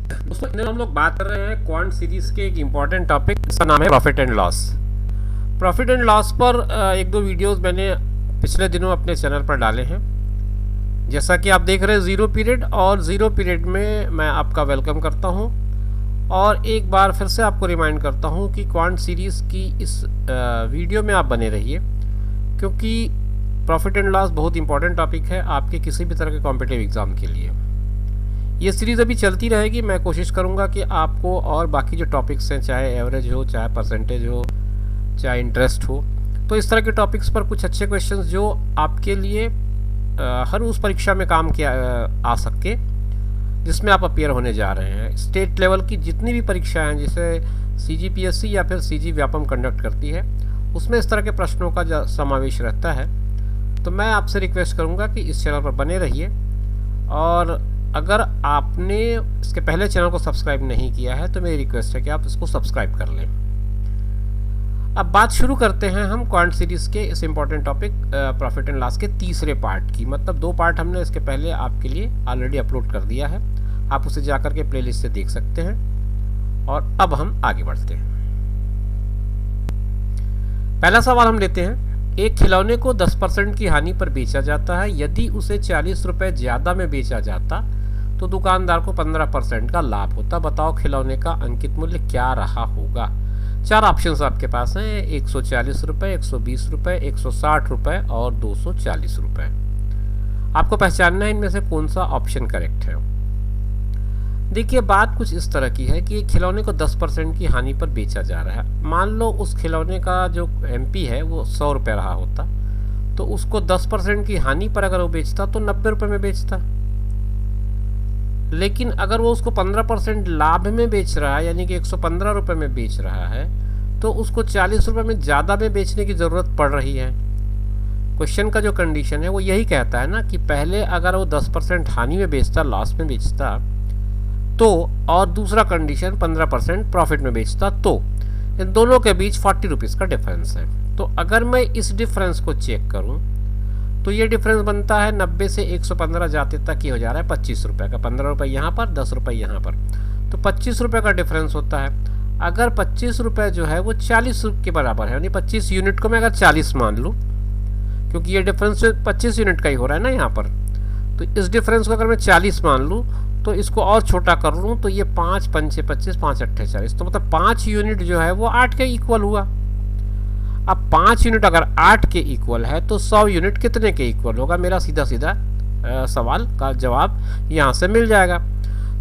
दोस्तों इन्हें हम लोग बात कर रहे हैं क्वांट सीरीज के एक इम्पॉर्टेंट टॉपिक, जिसका नाम है profit and loss. Profit and loss पर एक दो वीडियोस मैंने पिछले दिनों अपने चैनल पर डाले हैं। जैसा कि आप देख रहे हैं ज़ीरो पीरियड, और ज़ीरो पीरियड में मैं आपका वेलकम करता हूं और एक बार फिर से आपको रिमाइंड करता हूं कि क्वांट सीरीज़ की इस वीडियो में आप बने रहिए, क्योंकि प्रॉफिट एंड लॉस बहुत इंपॉर्टेंट टॉपिक है आपके किसी भी तरह के कॉम्पिटिटिव एग्ज़ाम के लिए। ये सीरीज़ अभी चलती रहेगी। मैं कोशिश करूँगा कि आपको और बाकी जो टॉपिक्स हैं, चाहे एवरेज हो, चाहे परसेंटेज हो, चाहे इंटरेस्ट हो, तो इस तरह के टॉपिक्स पर कुछ अच्छे क्वेश्चंस जो आपके लिए हर उस परीक्षा में काम किया आ सके जिसमें आप अपियर होने जा रहे हैं। स्टेट लेवल की जितनी भी परीक्षाएं हैं, जैसे CGPSC या फिर CG व्यापम कंडक्ट करती है, उसमें इस तरह के प्रश्नों का समावेश रहता है। तो मैं आपसे रिक्वेस्ट करूँगा कि इस चैनल पर बने रहिए, और अगर आपने इसके पहले चैनल को सब्सक्राइब नहीं किया है तो मेरी रिक्वेस्ट है कि आप इसको सब्सक्राइब कर लें। अब बात शुरू करते हैं हम क्वांट सीरीज़ के इस important topic profit and loss के तीसरे पार्ट की। मतलब 2 पार्ट हमने इसके पहले आपके लिए ऑलरेडी अपलोड कर दिया है, आप उसे जाकर के प्लेलिस्ट से देख सकते हैं। और अब हम आगे बढ़ते हैं। पहला सवाल हम लेते हैं। एक खिलौने को 10% की हानि पर बेचा जाता है। यदि उसे 40 रुपये ज़्यादा में बेचा जाता तो दुकानदार को 15% का लाभ होता। बताओ खिलौने का अंकित मूल्य क्या रहा होगा। 4 ऑप्शंस आपके पास हैं, 140 रुपये, 120 रुपये, 160 रुपये और 240 रुपये। आपको पहचानना है इनमें से कौन सा ऑप्शन करेक्ट है। देखिए, बात कुछ इस तरह की है कि खिलौने को 10% की हानि पर बेचा जा रहा है। मान लो उस खिलौने का जो MP है वो 100 रुपये रहा होता, तो उसको 10% की हानि पर अगर वो बेचता तो 90 रुपये में बेचता। लेकिन अगर वो उसको 15% लाभ में बेच रहा है, यानी कि 115 रुपये में बेच रहा है, तो उसको 40 रुपये में ज़्यादा में बेचने की ज़रूरत पड़ रही है। क्वेश्चन का जो कंडीशन है वो यही कहता है ना कि पहले अगर वो 10% हानि में बेचता, लॉस में बेचता, तो और दूसरा कंडीशन 15% प्रॉफिट में बेचता, तो इन दोनों के बीच 40 रुपीज़ का डिफरेंस है। तो अगर मैं इस डिफरेंस को चेक करूं तो ये डिफरेंस बनता है 90 से 115 जाते तक ही हो जा रहा है 25 रुपये का। 15 रुपये यहाँ पर, 10 रुपये यहाँ पर, तो 25 रुपये का डिफरेंस होता है। अगर 25 रुपये जो है वो 40 के बराबर है, यानी 25 यूनिट को मैं अगर 40 मान लूँ, क्योंकि ये डिफरेंस 25 यूनिट का ही हो रहा है ना यहाँ पर, तो इस डिफरेंस को अगर मैं 40 मान लूँ तो इसको और छोटा कर लूँ तो ये 5 5 25 5 8 40, तो मतलब 5 यूनिट जो है वो 8 के इक्वल हुआ। अब 5 यूनिट अगर 8 के इक्वल है तो 100 यूनिट कितने के इक्वल होगा। मेरा सीधा सीधा सवाल का जवाब यहाँ से मिल जाएगा।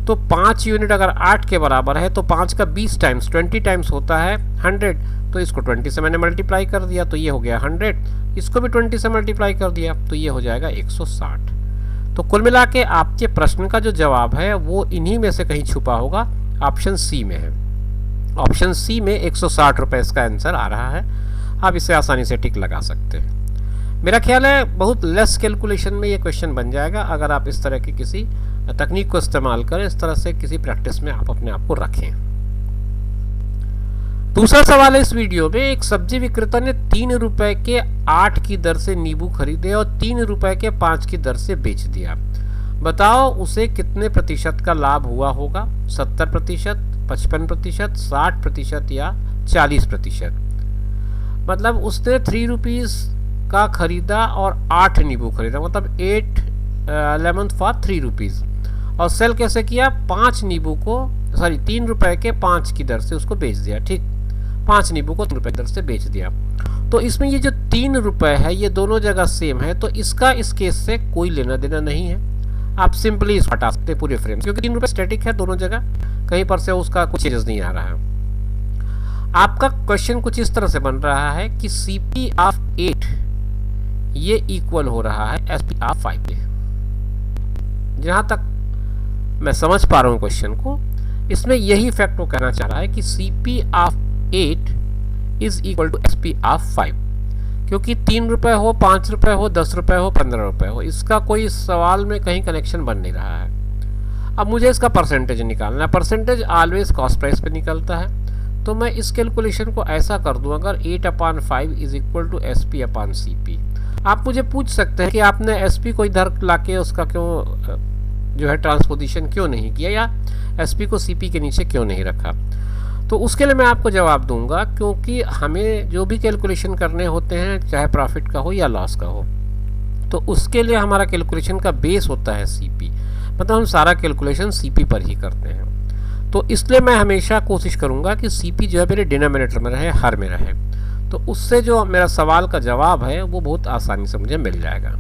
तो 5 यूनिट अगर 8 के बराबर है तो 5 का 20 टाइम्स 20 टाइम्स होता है 100, तो इसको 20 से मैंने मल्टीप्लाई कर दिया तो ये हो गया 100, इसको भी 20 से मल्टीप्लाई कर दिया तो ये हो जाएगा 160। तो कुल मिला के आपके प्रश्न का जो जवाब है वो इन्हीं में से कहीं छुपा होगा, ऑप्शन सी में है। ऑप्शन सी में 160 रुपये इसका आंसर आ रहा है। आप इसे आसानी से टिक लगा सकते हैं। मेरा ख्याल है बहुत लेस कैलकुलेशन में ये क्वेश्चन बन जाएगा अगर आप इस तरह की किसी तकनीक को इस्तेमाल करें, इस तरह से किसी प्रैक्टिस में आप अपने आप को रखें। दूसरा सवाल है इस वीडियो में। एक सब्जी विक्रेता ने 3 रुपए के 8 की दर से नींबू खरीदे और 3 रुपए के 5 की दर से बेच दिया। बताओ उसे कितने प्रतिशत का लाभ हुआ होगा। 70%, 55%, 60% या 40%। मतलब उसने 3 रुपीज़ का खरीदा और 8 नींबू खरीदा, मतलब 8 लेमन फॉर 3 रुपीज़, और सेल कैसे किया, 5 नींबू को 3 रुपए के 5 की दर से उसको बेच दिया। ठीक, 5 नींबू को 3 रुपए की दर से बेच दिया। तो इसमें ये जो 3 रुपए है ये दोनों जगह सेम है, तो इसका इस केस से कोई लेना देना नहीं है। आप सिंपली इसको हटा सकते पूरे फ्रेम, क्योंकि 3 रुपये स्टैटिक है दोनों जगह, कहीं पर से उसका कुछ चेंजेस नहीं आ रहा है। आपका क्वेश्चन कुछ इस तरह से बन रहा है कि CP ऑफ 8 ये इक्वल हो रहा है SP ऑफ 5 के। जहां तक मैं समझ पा रहा हूं क्वेश्चन को, इसमें यही फैक्ट वो कहना चाह रहा है कि CP of 8 is equal to SP of 5, क्योंकि 3 रुपये हो, 5 रुपये हो, 10 रुपये हो, 15 रुपये हो, इसका कोई सवाल में कहीं कनेक्शन बन नहीं रहा है। अब मुझे इसका परसेंटेज निकालना है। परसेंटेज ऑलवेज कॉस्ट प्राइस पे निकलता है, तो मैं इस कैलकुलेशन को ऐसा कर दूं, अगर 8/5 is equal to SP upon CP। आप मुझे पूछ सकते हैं कि आपने SP को इधर लाके उसका क्यों जो है ट्रांसपोजिशन क्यों नहीं किया या एसपी को सीपी के नीचे क्यों नहीं रखा। तो उसके लिए मैं आपको जवाब दूंगा, क्योंकि हमें जो भी कैलकुलेशन करने होते हैं, चाहे प्रॉफिट का हो या लॉस का हो, तो उसके लिए हमारा कैलकुलेशन का बेस होता है सीपी, मतलब हम सारा कैलकुलेशन सीपी पर ही करते हैं। तो इसलिए मैं हमेशा कोशिश करूंगा कि सीपी जो है मेरे डिनोमिनेटर में रहे, हर में रहे, तो उससे जो मेरा सवाल का जवाब है वो बहुत आसानी से मुझे मिल जाएगा।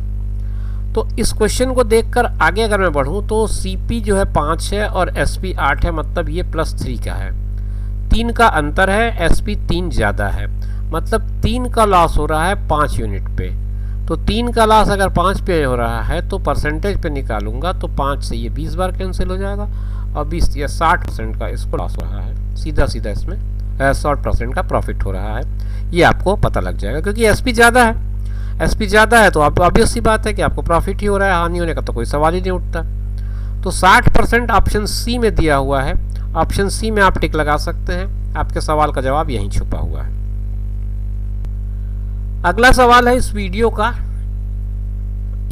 तो इस क्वेश्चन को देखकर आगे अगर मैं बढ़ूं तो सीपी जो है 5 है और एसपी 8 है, मतलब ये +3 का है, 3 का अंतर है, एसपी 3 ज़्यादा है, मतलब 3 का लॉस हो रहा है 5 यूनिट पे। तो 3 का लॉस अगर 5 पे हो रहा है तो परसेंटेज पे निकालूंगा तो 5 से ये 20 बार कैंसिल हो जाएगा और 20 या 60% का इसको लॉस हो रहा है, सीधा सीधा इसमें 60% का प्रॉफिट हो रहा है, ये आपको पता लग जाएगा। क्योंकि एसपी ज़्यादा है, एसपी ज़्यादा है तो आप ऑब्वियस सी बात है कि आपको प्रॉफिट ही हो रहा है, हानि होने का तो कोई सवाल ही नहीं उठता। तो 60% ऑप्शन सी में दिया हुआ है, ऑप्शन सी में आप टिक लगा सकते हैं, आपके सवाल का जवाब यहीं छुपा हुआ है। अगला सवाल है इस वीडियो का,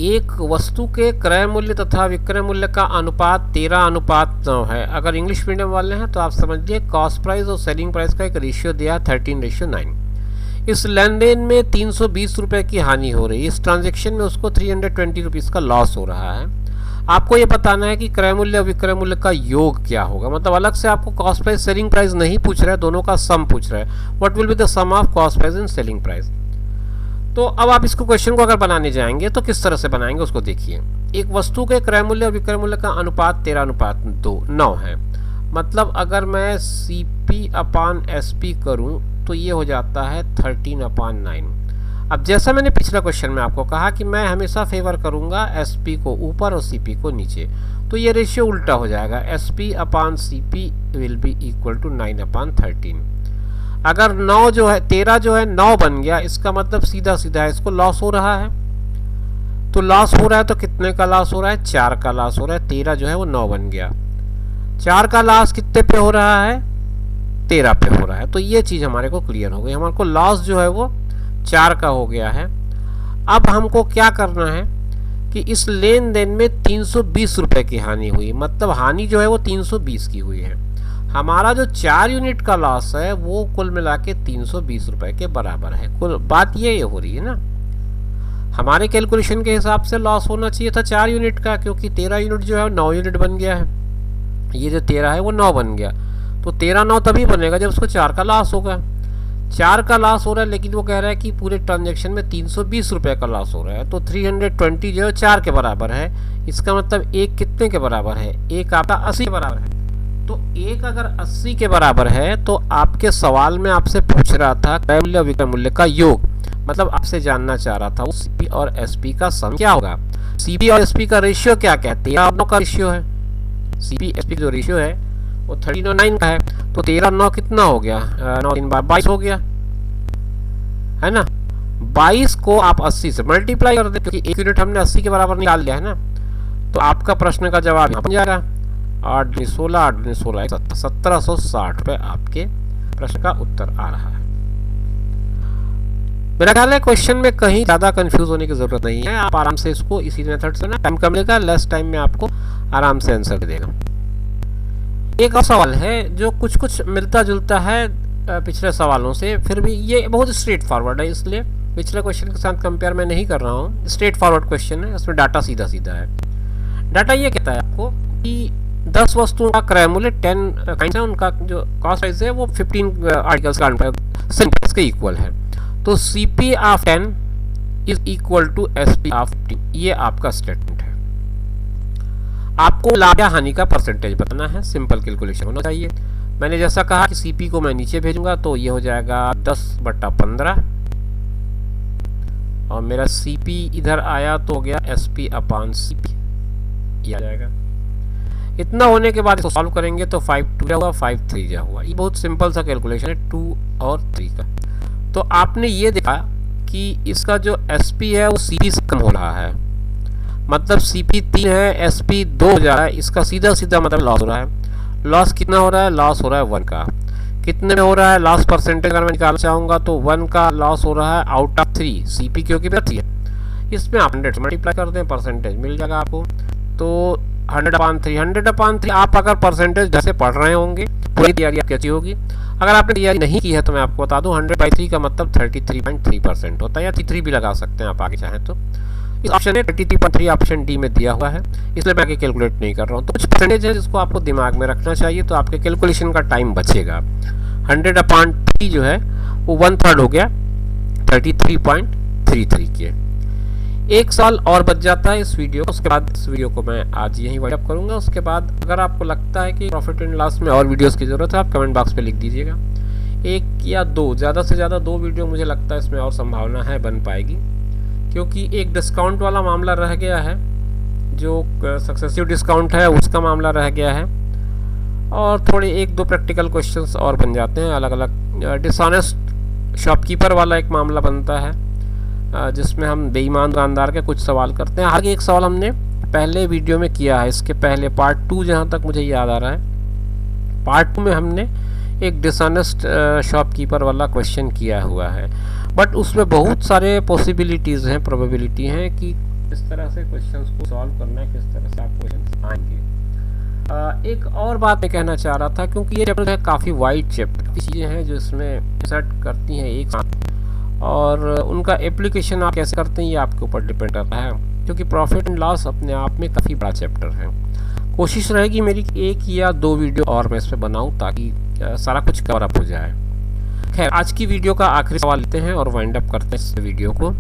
एक वस्तु के क्रय मूल्य तथा विक्रय मूल्य का अनुपात 13:9 है। अगर इंग्लिश मीडियम वाले हैं तो आप समझिए कॉस्ट प्राइस और सेलिंग प्राइस का एक रेशियो दिया 13:9। इस लेन देन में 320 रुपये की हानि हो रही है, इस ट्रांजेक्शन में उसको 320 रुपीज़ का लॉस हो रहा है। आपको ये बताना है कि क्रय मूल्य और विक्रय मूल्य का योग क्या होगा, मतलब अलग से आपको कॉस्ट प्राइस सेलिंग प्राइस नहीं पूछ रहा है, दोनों का सम पूछ रहा है, what will be the sum of cost price and selling price. तो अब आप इसको क्वेश्चन को अगर बनाने जाएंगे तो किस तरह से बनाएंगे उसको देखिए। एक वस्तु के क्रय मूल्य और विक्रय मूल्य का अनुपात 13:9 है, मतलब अगर मैं CP/SP करूं तो ये हो जाता है 13/9। अब जैसा मैंने पिछला क्वेश्चन में आपको कहा कि मैं हमेशा फेवर करूंगा SP को ऊपर और CP को नीचे, तो ये रेशियो उल्टा हो जाएगा, SP/CP will be equal to 9/13। अगर 9 जो है 13 जो है 9 बन गया, इसका मतलब सीधा सीधा इसको लॉस हो रहा है, तो लॉस हो रहा है तो कितने का लॉस हो रहा है, 4 का लॉस हो रहा है, 13 जो है वो 9 बन गया, 4 का लॉस कितने पे हो रहा है, 13 पे हो रहा है। तो ये चीज़ हमारे को क्लियर हो गई, हमारे को लॉस जो है वो 4 का हो गया है। अब हमको क्या करना है कि इस लेन देन में 320 रुपये की हानि हुई, मतलब हानि जो है वो 320 की हुई है। हमारा जो 4 यूनिट का लॉस है वो कुल मिला के 320 रुपये के बराबर है। कुल बात ये हो रही है ना, हमारे कैलकुलेशन के हिसाब से लॉस होना चाहिए था 4 यूनिट का, क्योंकि 13 यूनिट जो है 9 यूनिट बन गया है, ये जो 13 है वो 9 बन गया, तो 13/9 तभी बनेगा जब उसको 4 का लॉस होगा। 4 का लॉस हो रहा है, लेकिन वो कह रहा है कि पूरे ट्रांजेक्शन में 320 रुपये का लॉस हो रहा है, तो 320 जो है 4 के बराबर है, इसका मतलब 1 कितने के बराबर है, 1 आपका 80 के बराबर है। तो 1 अगर 80 के बराबर है तो आपके सवाल में आपसे पूछ रहा था क्रय मूल्य और विक्रय मूल्य का योग, मतलब आपसे जानना चाह रहा था वो CP और SP का सम क्या होगा। CP और SP का रेशियो क्या कहते हैं, 13/9 का रेशियो है, CP SP जो रेशियो है वो 13/9 का है, तो 13/9 कितना हो गया, 9 3 बार 22 हो गया, है ना। 22 को आप 80 से मल्टीप्लाई कर दे, क्योंकि 1 यूनिट हमने 80 के बराबर निकाल लिया है ना, तो आपका प्रश्न का जवाब यहाँ बन जाएगा 8 दूनी 16, 8 दूनी 16, 1760 रुपये आपके प्रश्न का उत्तर आ रहा है। मेरा ख्याल है क्वेश्चन में कहीं ज़्यादा कंफ्यूज होने की जरूरत नहीं है, आप आराम से इसको इसी मेथड से ना, टाइम कम लेगा, लेस टाइम में आपको आराम से आंसर दे देगा। एक और सवाल है जो कुछ कुछ मिलता जुलता है पिछले सवालों से, फिर भी ये बहुत स्ट्रेट फॉरवर्ड है, इसलिए पिछले क्वेश्चन के साथ कंपेयर मैं नहीं कर रहा हूँ। स्ट्रेट फॉरवर्ड क्वेश्चन है, इसमें डाटा सीधा सीधा है। डाटा ये कहता है आपको कि 10 वस्तुओं का क्रय मूल्य 10 काइंड है, उनका जो कॉस्ट प्राइस है वो 15 आर्टिकल्स का के इक्वल है, तो CP of 10 is equal to SP of 15, ये आपका स्टेटमेंट है। आपको लाभ या हानि का परसेंटेज बताना है, सिंपल कैलकुलेशन होना चाहिए। मैंने जैसा कहा कि CP को मैं नीचे भेजूंगा तो ये हो जाएगा 10/15 और मेरा CP इधर आया तो हो गया SP/CP, ये आ जाएगा। इतना होने के बाद इसको सॉल्व करेंगे तो 5 2 हुआ, 5 3 हुआ। ये बहुत सिंपल सा कैलकुलेशन है 2 और 3 का। तो आपने ये देखा कि इसका जो SP है वो CP से कम हो रहा है, मतलब CP 3 है, SP 2 हो जा रहा है, इसका सीधा सीधा मतलब लॉस हो रहा है। लॉस कितना हो रहा है, लॉस हो रहा है 1 का। कितने में हो रहा है लॉस परसेंटेज, अगर मैं निकालना चाहूँगा तो 1 का लॉस हो रहा है आउट ऑफ 3, CP क्योंकि 3 है, इसमें आप 100 मल्टीप्लाई कर दें, परसेंटेज मिल जाएगा आपको। तो 100/3 आप अगर परसेंटेज जैसे पढ़ रहे होंगे पूरी तैयारी आपकी अच्छी होगी। अगर आपने तैयारी नहीं की है तो मैं आपको बता दूं 100/3 का मतलब 33.3% होता है, या 33 भी लगा सकते हैं आप आगे चाहें तो। इस ऑप्शन में 33.3 ऑप्शन डी में दिया हुआ है, इसलिए मैं आगे कैलकुलेट नहीं कर रहा हूँ। तो कुछ परसेंटेज है जिसको आपको दिमाग में रखना चाहिए, तो आपके कैलकुलेशन का टाइम बचेगा। 100/3 जो है वो 1/3 हो गया 33.33 के। एक साल और बच जाता है इस वीडियो। उसके बाद इस वीडियो को मैं आज यहीं वाइंड अप करूंगा। उसके बाद अगर आपको लगता है कि प्रॉफिट एंड लॉस में और वीडियोस की ज़रूरत है, आप कमेंट बॉक्स पे लिख दीजिएगा। 1 या 2, ज़्यादा से ज़्यादा 2 वीडियो मुझे लगता है इसमें और संभावना है बन पाएगी, क्योंकि एक डिस्काउंट वाला मामला रह गया है, जो सक्सेसिव डिस्काउंट है उसका मामला रह गया है, और थोड़े 1-2 प्रैक्टिकल क्वेश्चंस और बन जाते हैं अलग अलग। डिसऑनेस्ट शॉपकीपर वाला एक मामला बनता है, जिसमें हम बेईमान दुकानदार के कुछ सवाल करते हैं। आगे एक सवाल हमने पहले वीडियो में किया है, इसके पहले पार्ट 2 जहाँ तक मुझे याद आ रहा है, पार्ट 2 में हमने एक डिसऑनेस्ट शॉपकीपर वाला क्वेश्चन किया हुआ है, बट उसमें बहुत सारे पॉसिबिलिटीज़ हैं, प्रोबेबिलिटी हैं कि किस तरह से क्वेश्चंस को सॉल्व करना है, किस तरह से आप क्वेश्चंस आएंगे। एक और बात मैं कहना चाह रहा था, क्योंकि ये चैप्टर है काफ़ी वाइड चैप्टर, चीज़ें हैं जो इसमें सेट करती हैं एक साथ, और उनका एप्लीकेशन आप कैसे करते हैं ये आपके ऊपर डिपेंड करता है, क्योंकि प्रॉफिट एंड लॉस अपने आप में काफ़ी बड़ा चैप्टर है। कोशिश रहेगी मेरी 1 या 2 वीडियो और मैं इस पर बनाऊँ, ताकि सारा कुछ कवर अप हो जाए। खैर, आज की वीडियो का आखिरी सवाल लेते हैं और वाइंड अप करते हैं इस वीडियो को।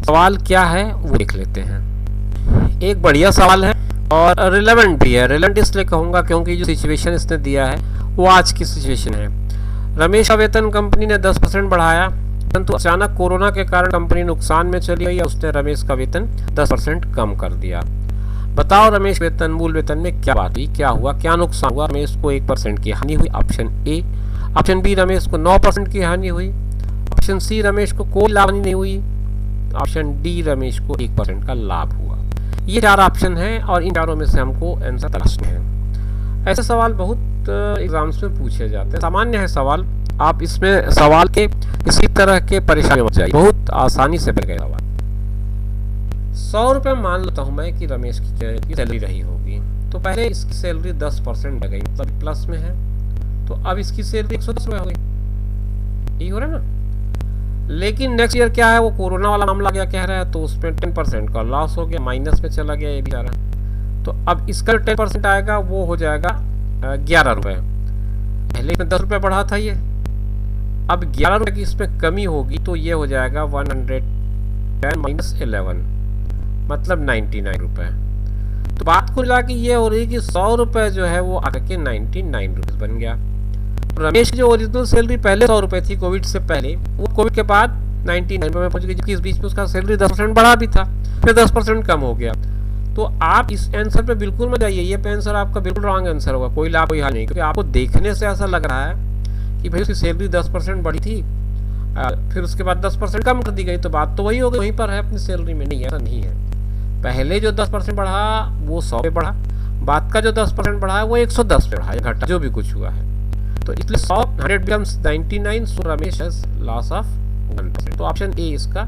सवाल क्या है वो देख लेते हैं। एक बढ़िया सवाल है और रिलेवेंट भी है। रिलेवेंट इसलिए कहूँगा क्योंकि जो सिचुएशन इसने दिया है वो आज की सिचुएशन है। रमेश का वेतन कंपनी ने 10% बढ़ाया, परंतु अचानक कोरोना के कारण कंपनी नुकसान में चली गई, उसने रमेश का वेतन 10% कम कर दिया। बताओ रमेश वेतन मूल वेतन में क्या बात हुई, क्या हुआ, क्या नुकसान हुआ। रमेश को 1% की हानि हुई, option A. Option B, Ramesh को 9% की हानि हुई। ऑप्शन सी, रमेश को कोई लाभ नहीं हुई। ऑप्शन डी, रमेश को 1% का लाभ हुआ। ये 4 ऑप्शन हैं और इन चारों में से हमको आंसर तलाशने हैं। ऐसे सवाल बहुत एग्जाम्स में पूछे जाते हैं, सामान्य है सवाल। आप इसमें सवाल के किसी तरह के परेशानी मत जाइए, बहुत आसानी से बन गए सवाल। 100 रुपये मान लेता हूँ मैं कि रमेश की सैलरी रही होगी, तो पहले इसकी सैलरी 10% बढ़ गई, मतलब प्लस में है, तो अब इसकी सैलरी 110 रुपये हो गई, यही हो रहा है ना। लेकिन नेक्स्ट ईयर क्या है, वो कोरोना वाला मामला क्या कह रहा है, तो उसमें 10% का लॉस हो गया, माइनस में चला गया ये भी जा रहा। तो अब इसका 10% आएगा वो हो जाएगा 11 रुपये। पहले इसमें 10 रुपये बढ़ा था ये, अब 11 रुपये की इसमें कमी होगी, तो ये हो जाएगा 110 माइनस 11, मतलब 99 रुपये। तो बात को मिला कि ये हो रही है कि 100 रुपये जो है वो आकर के 99 रुपीज़ बन गया। रमेश की जो ओरिजिनल सैलरी पहले 100 रुपये थी कोविड से पहले, वो कोविड के बाद 99 रुपये में पहुंच गई, जबकि इस बीच में उसका सैलरी 10% बढ़ा भी था, फिर 10% कम हो गया। तो आप इस आंसर पे बिल्कुल मत जाइए, ये आंसर आपका बिल्कुल रॉन्ग आंसर होगा, कोई लाभ कोई हाल नहीं, क्योंकि आपको देखने से ऐसा लग रहा है कि भाई उसकी सैलरी 10% बढ़ी थी, फिर उसके बाद 10% कम कर दी गई, तो बात तो वही हो गई, वहीं पर है अपनी सैलरी में। नहीं, ऐसा नहीं है। पहले जो 10% बढ़ा वो 100 पे बढ़ा, बाद का जो 10% बढ़ा है वो 110 पे बढ़ा, घटा जो भी कुछ हुआ है। तो इसलिए 100 becomes 99, so Ramesh has loss of 1%। तो ऑप्शन ए इसका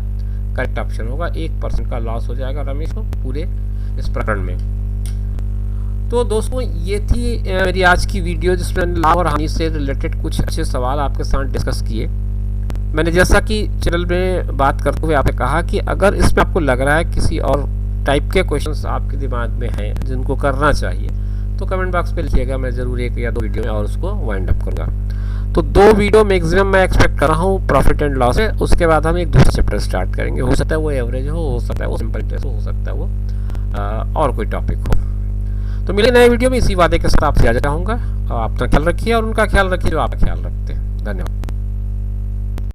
करेक्ट ऑप्शन होगा। 1% का लॉस हो जाएगा रमेश को पूरे इस प्रकरण में। तो दोस्तों, ये थी मेरी आज की वीडियो, जिसमें लाभ और हानि से रिलेटेड कुछ अच्छे सवाल आपके साथ डिस्कस किए। मैंने जैसा कि चैनल में बात करते हुए आपने कहा कि अगर इसमें आपको लग रहा है किसी और टाइप के क्वेश्चंस आपके दिमाग में हैं जिनको करना चाहिए, तो कमेंट बॉक्स पे लिखिएगा, मैं ज़रूर 1 या 2 वीडियो में और उसको वाइंड अप करूँगा। तो 2 वीडियो मैक्सिमम मैं एक्सपेक्ट कर रहा हूँ प्रॉफिट एंड लॉस है, उसके बाद हम एक दूसरा चैप्टर स्टार्ट करेंगे। हो सकता है वो एवरेज हो सकता है वो सिंपल इंटरेस्ट हो सकता है वो और कोई टॉपिक हो। तो मिले नए वीडियो में, इसी वादे के साथ आपसे आ जाऊँगा। आप अपना ख्याल रखिए और उनका ख्याल रखिए जो आप ख्याल रखते हैं। धन्यवाद।